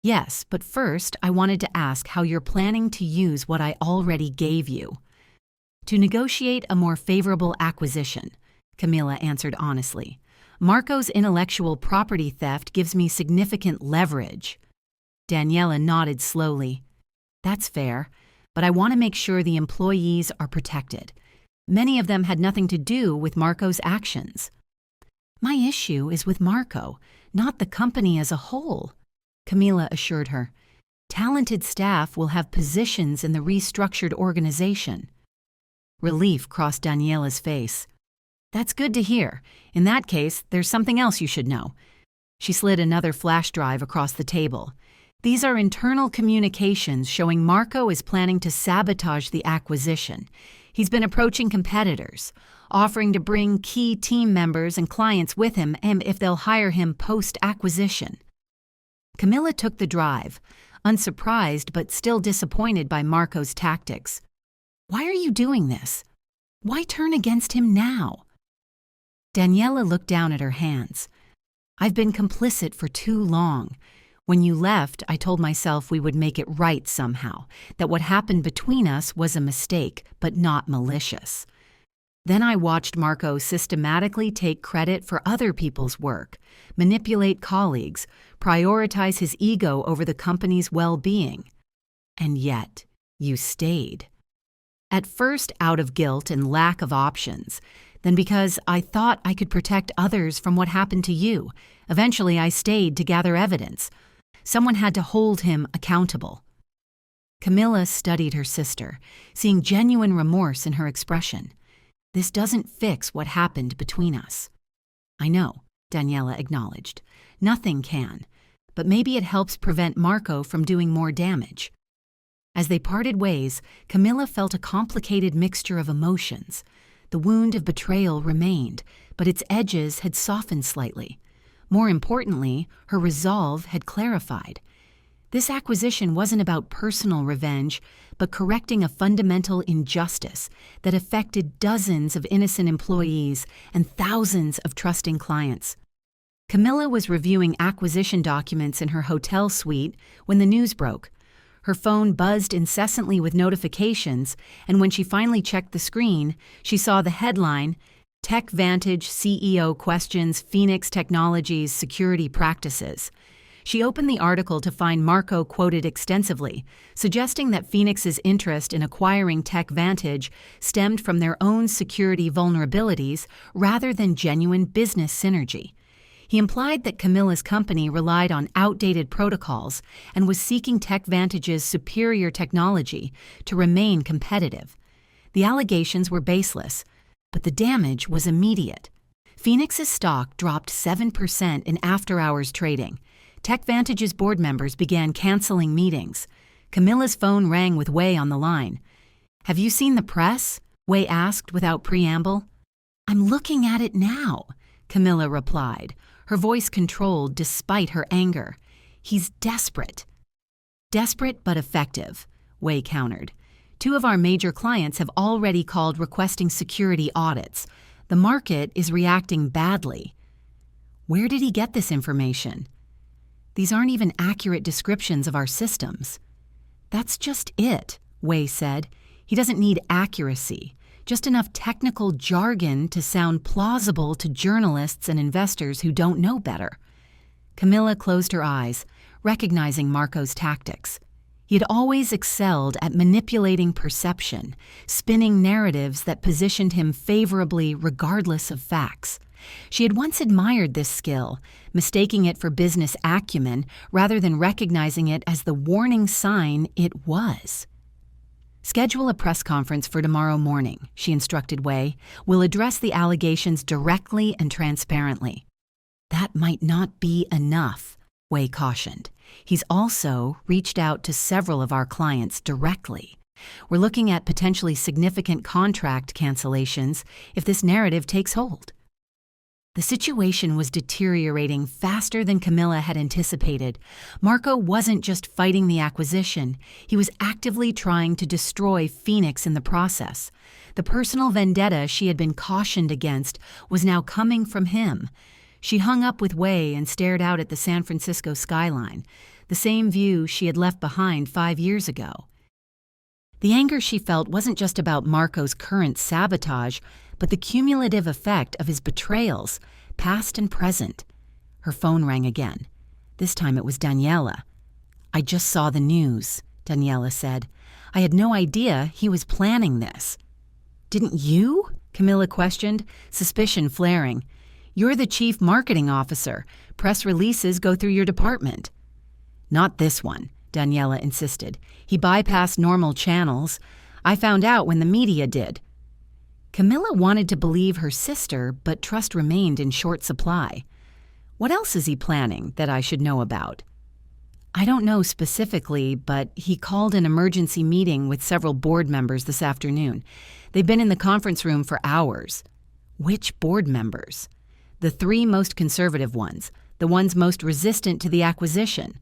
"Yes, but first I wanted to ask how you're planning to use what I already gave you." "To negotiate a more favorable acquisition," Camilla answered honestly. Marco's intellectual property theft gives me significant leverage. Daniela nodded slowly. That's fair, but I want to make sure the employees are protected. Many of them had nothing to do with Marco's actions. My issue is with Marco, not the company as a whole, Camila assured her. Talented staff will have positions in the restructured organization. Relief crossed Daniela's face. That's good to hear. In that case, there's something else you should know. She slid another flash drive across the table. These are internal communications showing Marco is planning to sabotage the acquisition. He's been approaching competitors, offering to bring key team members and clients with him and if they'll hire him post-acquisition. Camilla took the drive, unsurprised but still disappointed by Marco's tactics. Why are you doing this? Why turn against him now? Daniela looked down at her hands. I've been complicit for too long. When you left, I told myself we would make it right somehow, that what happened between us was a mistake, but not malicious. Then I watched Marco systematically take credit for other people's work, manipulate colleagues, prioritize his ego over the company's well-being. And yet, you stayed. At first out of guilt and lack of options, then because I thought I could protect others from what happened to you. Eventually I stayed to gather evidence. Someone had to hold him accountable. Camilla studied her sister, seeing genuine remorse in her expression. This doesn't fix what happened between us. I know, Daniela acknowledged. Nothing can, but maybe it helps prevent Marco from doing more damage. As they parted ways, Camilla felt a complicated mixture of emotions. The wound of betrayal remained, but its edges had softened slightly. More importantly, her resolve had clarified. This acquisition wasn't about personal revenge, but correcting a fundamental injustice that affected dozens of innocent employees and thousands of trusting clients. Camilla was reviewing acquisition documents in her hotel suite when the news broke. Her phone buzzed incessantly with notifications, and when she finally checked the screen, she saw the headline, TechVantage CEO questions Phoenix Technologies' security practices. She opened the article to find Marco quoted extensively, suggesting that Phoenix's interest in acquiring TechVantage stemmed from their own security vulnerabilities rather than genuine business synergy. He implied that Camilla's company relied on outdated protocols and was seeking TechVantage's superior technology to remain competitive. The allegations were baseless, but the damage was immediate. Phoenix's stock dropped 7% in after-hours trading. TechVantage's board members began canceling meetings. Camilla's phone rang with Wei on the line. "Have you seen the press?" Wei asked without preamble. "I'm looking at it now," Camilla replied, her voice controlled despite her anger. "He's desperate." "Desperate but effective," Wei countered. "Two of our major clients have already called requesting security audits. The market is reacting badly." "Where did he get this information?" "These aren't even accurate descriptions of our systems." "That's just it," Wei said. "He doesn't need accuracy, just enough technical jargon to sound plausible to journalists and investors who don't know better." Camilla closed her eyes, recognizing Marco's tactics. He had always excelled at manipulating perception, spinning narratives that positioned him favorably regardless of facts. She had once admired this skill, mistaking it for business acumen rather than recognizing it as the warning sign it was. "Schedule a press conference for tomorrow morning," she instructed Wei. "We'll address the allegations directly and transparently." "That might not be enough," Wei cautioned. "He's also reached out to several of our clients directly. We're looking at potentially significant contract cancellations if this narrative takes hold." The situation was deteriorating faster than Camilla had anticipated. Marco wasn't just fighting the acquisition, he was actively trying to destroy Phoenix in the process. The personal vendetta she had been cautioned against was now coming from him. She hung up with Wei and stared out at the San Francisco skyline, the same view she had left behind 5 years ago. The anger she felt wasn't just about Marco's current sabotage, but the cumulative effect of his betrayals. past and present. Her phone rang again. This time it was Daniela. "I just saw the news," Daniela said. "I had no idea he was planning this." "Didn't you?" Camilla questioned, suspicion flaring. "You're the chief marketing officer. Press releases go through your department." "Not this one," Daniela insisted. "He bypassed normal channels. I found out when the media did." Camilla wanted to believe her sister, but trust remained in short supply. "What else is he planning that I should know about?" "I don't know specifically, but he called an emergency meeting with several board members this afternoon. They've been in the conference room for hours." "Which board members?" "The 3 most conservative ones, the ones most resistant to the acquisition."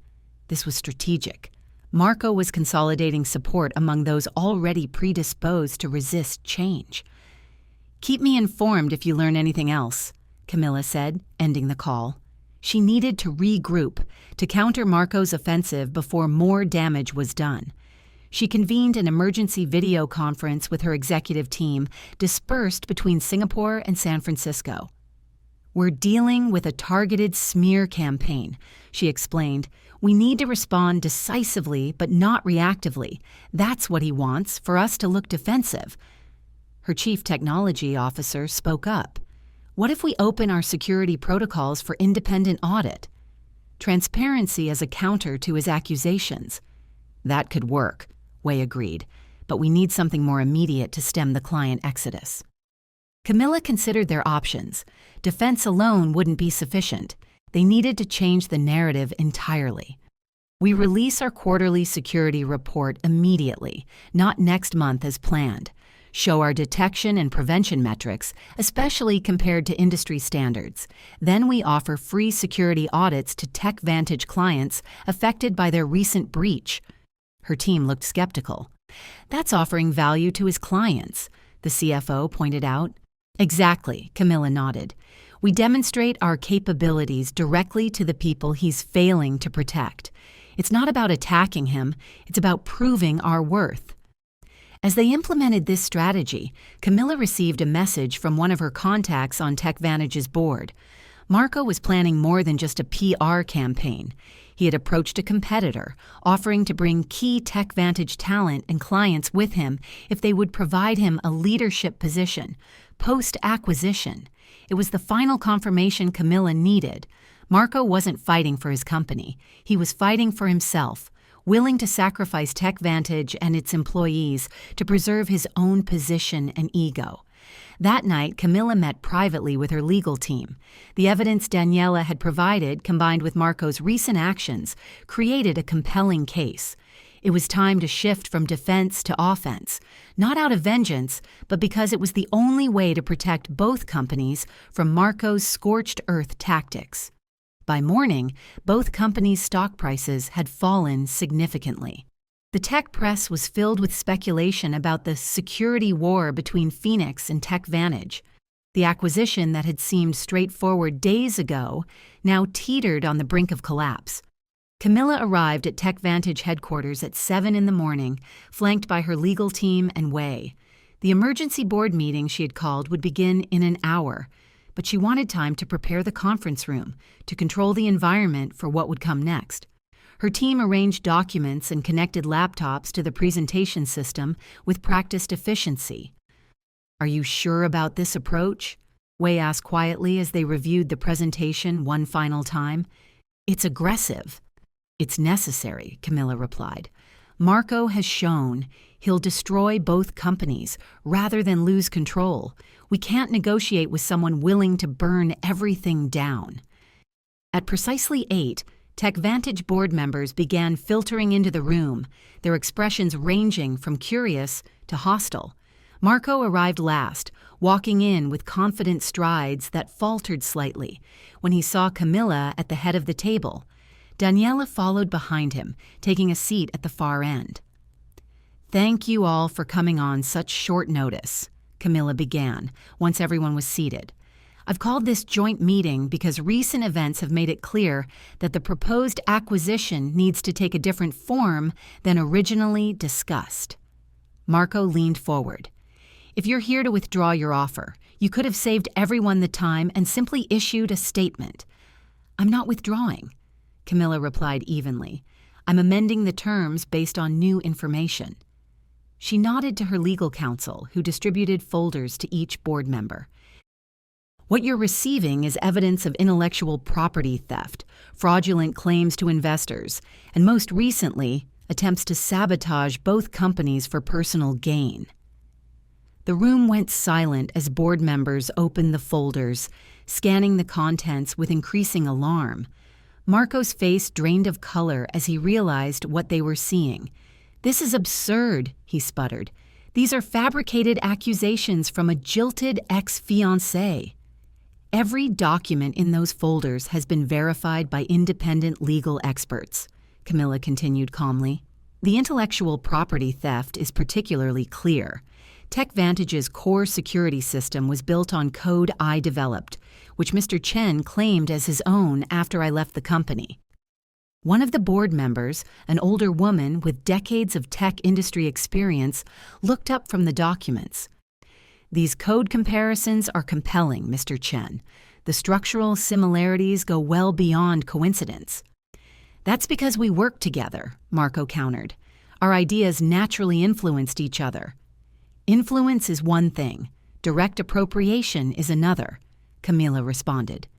This was strategic. Marco was consolidating support among those already predisposed to resist change. "Keep me informed if you learn anything else," Camilla said, ending the call. She needed to regroup, to counter Marco's offensive before more damage was done. She convened an emergency video conference with her executive team, dispersed between Singapore and San Francisco. "We're dealing with a targeted smear campaign," she explained. "We need to respond decisively but not reactively. That's what he wants, for us to look defensive." Her chief technology officer spoke up. "What if we open our security protocols for independent audit?" Transparency as a counter to his accusations. "That could work," Wei agreed, "but we need something more immediate to stem the client exodus." Camilla considered their options. Defense alone wouldn't be sufficient. They needed to change the narrative entirely. "We release our quarterly security report immediately, not next month as planned. Show our detection and prevention metrics, especially compared to industry standards. Then we offer free security audits to TechVantage clients affected by their recent breach." Her team looked skeptical. "That's offering value to his clients," the CFO pointed out. "Exactly," Camilla nodded. "We demonstrate our capabilities directly to the people he's failing to protect. It's not about attacking him, it's about proving our worth." As they implemented this strategy, Camilla received a message from one of her contacts on TechVantage's board. Marco was planning more than just a PR campaign. He had approached a competitor, offering to bring key TechVantage talent and clients with him if they would provide him a leadership position, post-acquisition. It was the final confirmation Camilla needed. Marco wasn't fighting for his company. He was fighting for himself, willing to sacrifice TechVantage and its employees to preserve his own position and ego. That night, Camilla met privately with her legal team. The evidence Daniela had provided, combined with Marco's recent actions, created a compelling case. It was time to shift from defense to offense, not out of vengeance, but because it was the only way to protect both companies from Marco's scorched earth tactics. By morning, both companies' stock prices had fallen significantly. The tech press was filled with speculation about the security war between Phoenix and TechVantage. The acquisition that had seemed straightforward days ago now teetered on the brink of collapse. Camilla arrived at TechVantage headquarters at 7 in the morning, flanked by her legal team and Wei. The emergency board meeting she had called would begin in an hour, but she wanted time to prepare the conference room, to control the environment for what would come next. Her team arranged documents and connected laptops to the presentation system with practiced efficiency. "Are you sure about this approach?" Wei asked quietly as they reviewed the presentation one final time. "It's aggressive." "It's necessary," Camilla replied. "Marco has shown he'll destroy both companies rather than lose control. We can't negotiate with someone willing to burn everything down." At precisely 8, TechVantage board members began filtering into the room, their expressions ranging from curious to hostile. Marco arrived last, walking in with confident strides that faltered slightly when he saw Camilla at the head of the table. Daniela followed behind him, taking a seat at the far end. "Thank you all for coming on such short notice," Camilla began, once everyone was seated. "I've called this joint meeting because recent events have made it clear that the proposed acquisition needs to take a different form than originally discussed." Marco leaned forward. "If you're here to withdraw your offer, You could have saved everyone the time and simply issued a statement. I'm not withdrawing, Camilla replied evenly. I'm amending the terms based on new information. She nodded to her legal counsel, who distributed folders to each board member. What you're receiving is evidence of intellectual property theft, fraudulent claims to investors, and most recently, attempts to sabotage both companies for personal gain. The room went silent as board members opened the folders, scanning the contents with increasing alarm. Marco's face drained of color as he realized what they were seeing. This is absurd, he sputtered. These are fabricated accusations from a jilted ex-fiancé. Every document in those folders has been verified by independent legal experts, Camilla continued calmly. The intellectual property theft is particularly clear. TechVantage's core security system was built on code I developed, which Mr. Chen claimed as his own after I left the company. One of the board members, an older woman with decades of tech industry experience, looked up from the documents. These code comparisons are compelling, Mr. Chen. The structural similarities go well beyond coincidence. That's because we worked together, Marco countered. Our ideas naturally influenced each other. Influence is one thing. Direct appropriation is another, Camilla responded.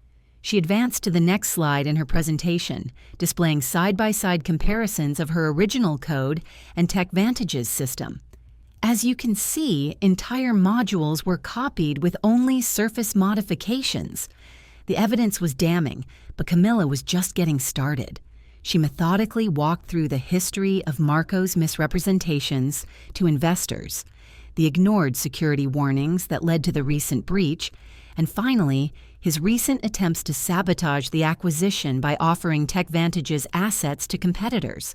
She advanced to the next slide in her presentation, displaying side-by-side comparisons of her original code and TechVantage's system. As you can see, entire modules were copied with only surface modifications. The evidence was damning, but Camilla was just getting started. She methodically walked through the history of Marco's misrepresentations to investors, the ignored security warnings that led to the recent breach, and finally, his recent attempts to sabotage the acquisition by offering TechVantage's assets to competitors.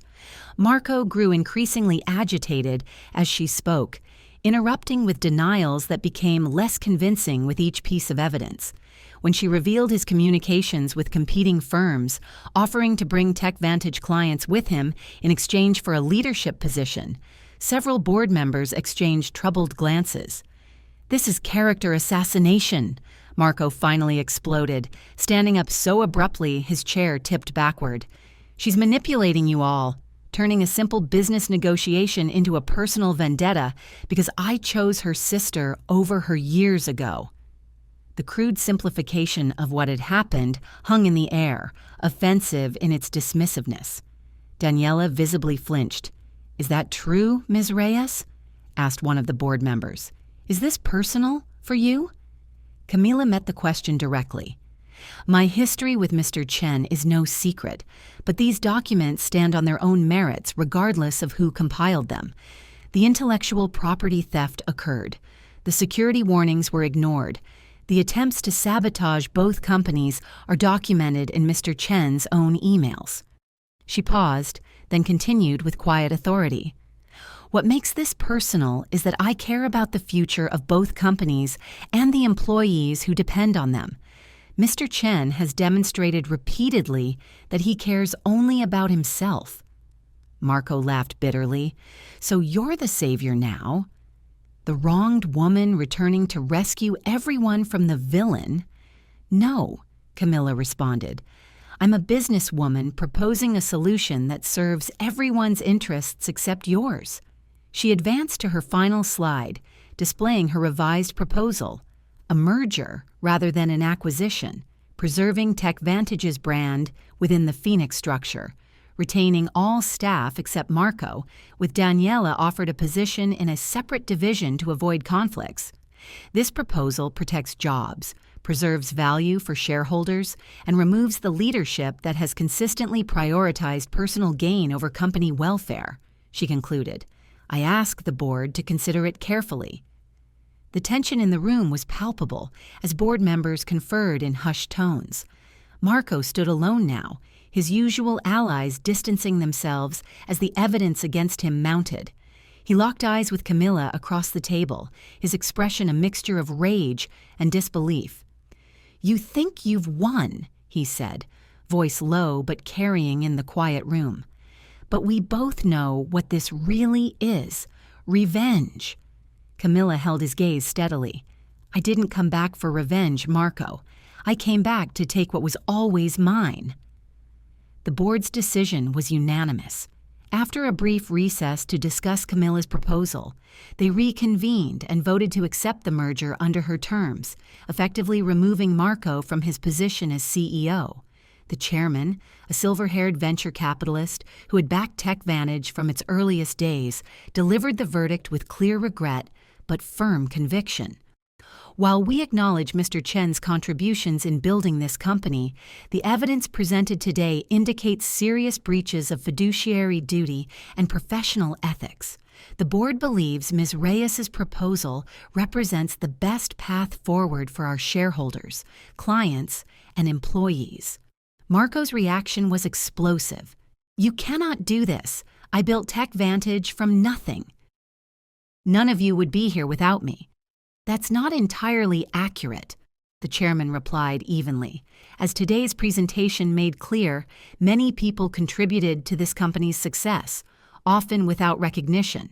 Marco grew increasingly agitated as she spoke, interrupting with denials that became less convincing with each piece of evidence. When she revealed his communications with competing firms, offering to bring TechVantage clients with him in exchange for a leadership position, several board members exchanged troubled glances. This is character assassination, Marco finally exploded, standing up so abruptly his chair tipped backward. She's manipulating you all, turning a simple business negotiation into a personal vendetta because I chose her sister over her years ago. The crude simplification of what had happened hung in the air, offensive in its dismissiveness. Daniela visibly flinched. Is that true, Ms. Reyes? Asked one of the board members. Is this personal for you? Camila met the question directly. My history with Mr. Chen is no secret, but these documents stand on their own merits regardless of who compiled them. The intellectual property theft occurred. The security warnings were ignored. The attempts to sabotage both companies are documented in Mr. Chen's own emails. She paused, then continued with quiet authority. What makes this personal is that I care about the future of both companies and the employees who depend on them. Mr. Chen has demonstrated repeatedly that he cares only about himself. Marco laughed bitterly. So you're the savior now? The wronged woman returning to rescue everyone from the villain? No, Camilla responded. I'm a businesswoman proposing a solution that serves everyone's interests except yours. She advanced to her final slide, displaying her revised proposal, a merger rather than an acquisition, preserving TechVantage's brand within the Phoenix structure, retaining all staff except Marco, with Daniela offered a position in a separate division to avoid conflicts. This proposal protects jobs, preserves value for shareholders, and removes the leadership that has consistently prioritized personal gain over company welfare, she concluded. I ask the board to consider it carefully. The tension in the room was palpable as board members conferred in hushed tones. Marco stood alone now, his usual allies distancing themselves as the evidence against him mounted. He locked eyes with Camilla across the table, his expression a mixture of rage and disbelief. You think you've won, he said, voice low but carrying in the quiet room. But we both know what this really is. Revenge. Camilla held his gaze steadily. I didn't come back for revenge, Marco. I came back to take what was always mine." The board's decision was unanimous. After a brief recess to discuss Camilla's proposal, they reconvened and voted to accept the merger under her terms, effectively removing Marco from his position as CEO. The chairman, a silver-haired venture capitalist who had backed TechVantage from its earliest days, delivered the verdict with clear regret but firm conviction. While we acknowledge Mr. Chen's contributions in building this company, the evidence presented today indicates serious breaches of fiduciary duty and professional ethics. The board believes Ms. Reyes's proposal represents the best path forward for our shareholders, clients, and employees. Marco's reaction was explosive. "You cannot do this. I built TechVantage from nothing. None of you would be here without me." "That's not entirely accurate," the chairman replied evenly. As today's presentation made clear, many people contributed to this company's success, often without recognition.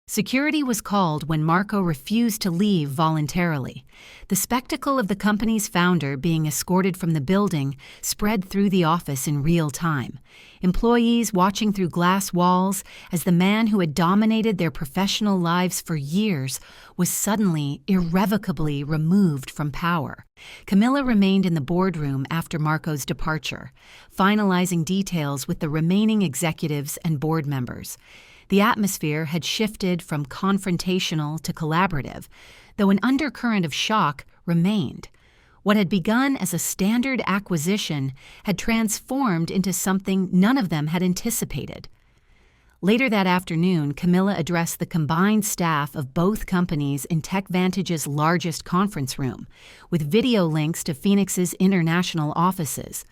Security was called when Marco refused to leave voluntarily. The spectacle of the company's founder being escorted from the building spread through the office in real time. Employees watching through glass walls as the man who had dominated their professional lives for years was suddenly, irrevocably removed from power. Camilla remained in the boardroom after Marco's departure, finalizing details with the remaining executives and board members. The atmosphere had shifted from confrontational to collaborative, though an undercurrent of shock remained. What had begun as a standard acquisition had transformed into something none of them had anticipated. Later that afternoon, Camilla addressed the combined staff of both companies in TechVantage's largest conference room, with video links to Phoenix's international offices.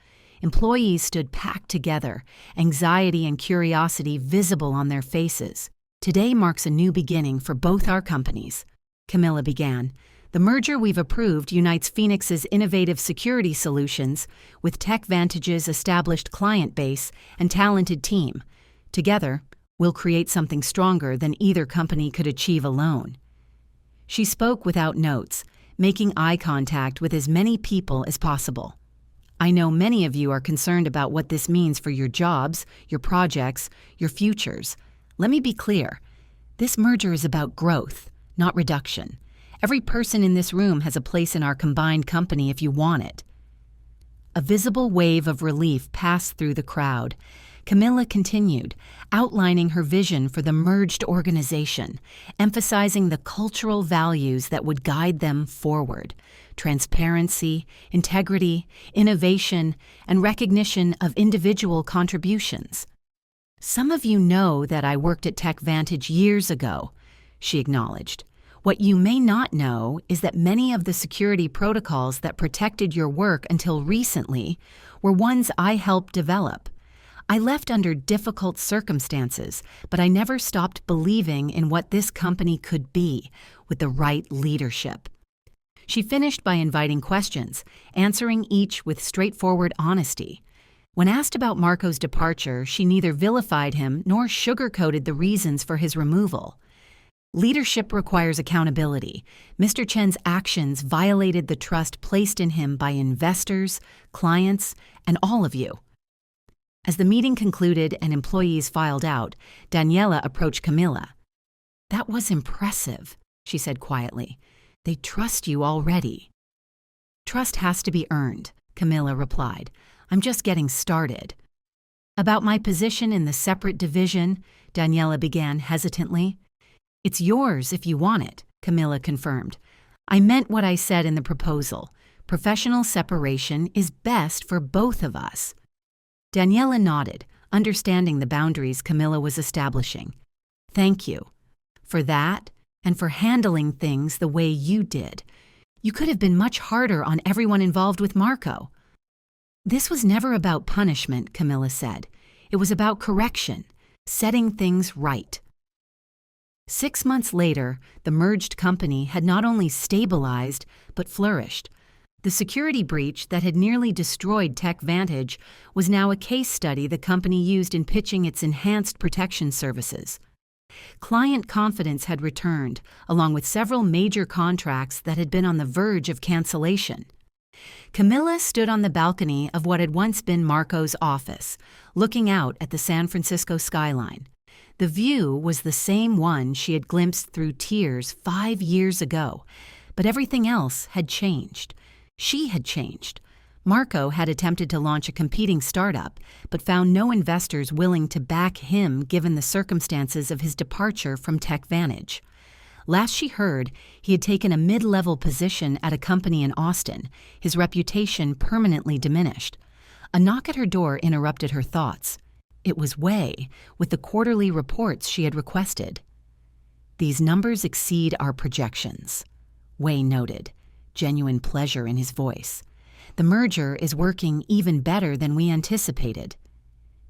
Employees stood packed together, anxiety and curiosity visible on their faces. "Today marks a new beginning for both our companies," Camilla began. "The merger we've approved unites Phoenix's innovative security solutions with TechVantage's established client base and talented team. Together, we'll create something stronger than either company could achieve alone." She spoke without notes, making eye contact with as many people as possible. "I know many of you are concerned about what this means for your jobs, your projects, your futures. Let me be clear. This merger is about growth, not reduction. Every person in this room has a place in our combined company if you want it." A visible wave of relief passed through the crowd. Camilla continued, outlining her vision for the merged organization, emphasizing the cultural values that would guide them forward: transparency, integrity, innovation, and recognition of individual contributions. "Some of you know that I worked at TechVantage years ago," she acknowledged. "What you may not know is that many of the security protocols that protected your work until recently were ones I helped develop. I left under difficult circumstances, but I never stopped believing in what this company could be with the right leadership." She finished by inviting questions, answering each with straightforward honesty. When asked about Marco's departure, she neither vilified him nor sugarcoated the reasons for his removal. "Leadership requires accountability. Mr. Chen's actions violated the trust placed in him by investors, clients, and all of you." As the meeting concluded and employees filed out, Daniela approached Camilla. "That was impressive," she said quietly. "They trust you already." "Trust has to be earned," Camilla replied. "I'm just getting started." "About my position in the separate division," Daniela began hesitantly. "It's yours if you want it," Camilla confirmed. "I meant what I said in the proposal. Professional separation is best for both of us." Daniela nodded, understanding the boundaries Camilla was establishing. "Thank you for that and for handling things the way you did. You could have been much harder on everyone involved with Marco." "This was never about punishment," Camilla said. "It was about correction, setting things right." 6 months later, the merged company had not only stabilized, but flourished. The security breach that had nearly destroyed TechVantage was now a case study the company used in pitching its enhanced protection services. Client confidence had returned, along with several major contracts that had been on the verge of cancellation. Camilla stood on the balcony of what had once been Marco's office, looking out at the San Francisco skyline. The view was the same one she had glimpsed through tears 5 years ago, but everything else had changed. She had changed. Marco had attempted to launch a competing startup, but found no investors willing to back him given the circumstances of his departure from TechVantage. Last she heard, he had taken a mid-level position at a company in Austin, his reputation permanently diminished. A knock at her door interrupted her thoughts. It was Wei, with the quarterly reports she had requested. "These numbers exceed our projections," Wei noted, genuine pleasure in his voice. "The merger is working even better than we anticipated."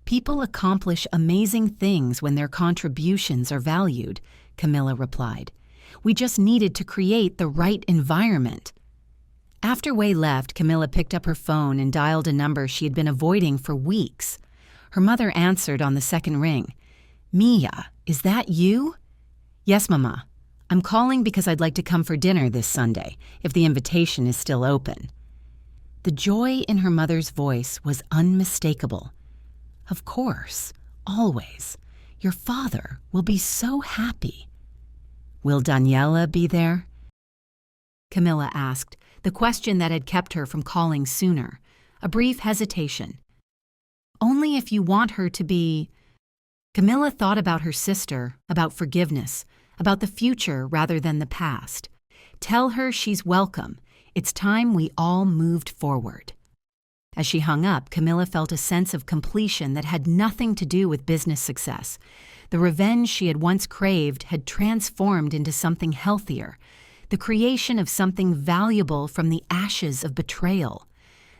"People accomplish amazing things when their contributions are valued," Camilla replied. "We just needed to create the right environment." After Wei left, Camilla picked up her phone and dialed a number she had been avoiding for weeks. Her mother answered on the second ring. "Mia, is that you?" "Yes, Mama. I'm calling because I'd like to come for dinner this Sunday, if the invitation is still open." The joy in her mother's voice was unmistakable. "Of course, always. Your father will be so happy." "Will Daniela be there?" Camilla asked, the question that had kept her from calling sooner. A brief hesitation. "Only if you want her to be." Camilla thought about her sister, about forgiveness, about the future rather than the past. Tell her she's welcome. It's time we all moved forward. As she hung up, Camilla felt a sense of completion that had nothing to do with business success. The revenge she had once craved had transformed into something healthier, the creation of something valuable from the ashes of betrayal.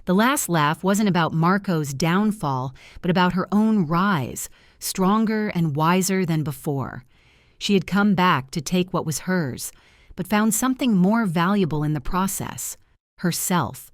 The last laugh wasn't about Marco's downfall, but about her own rise, stronger and wiser than before. She had come back to take what was hers, but found something more valuable in the process: herself,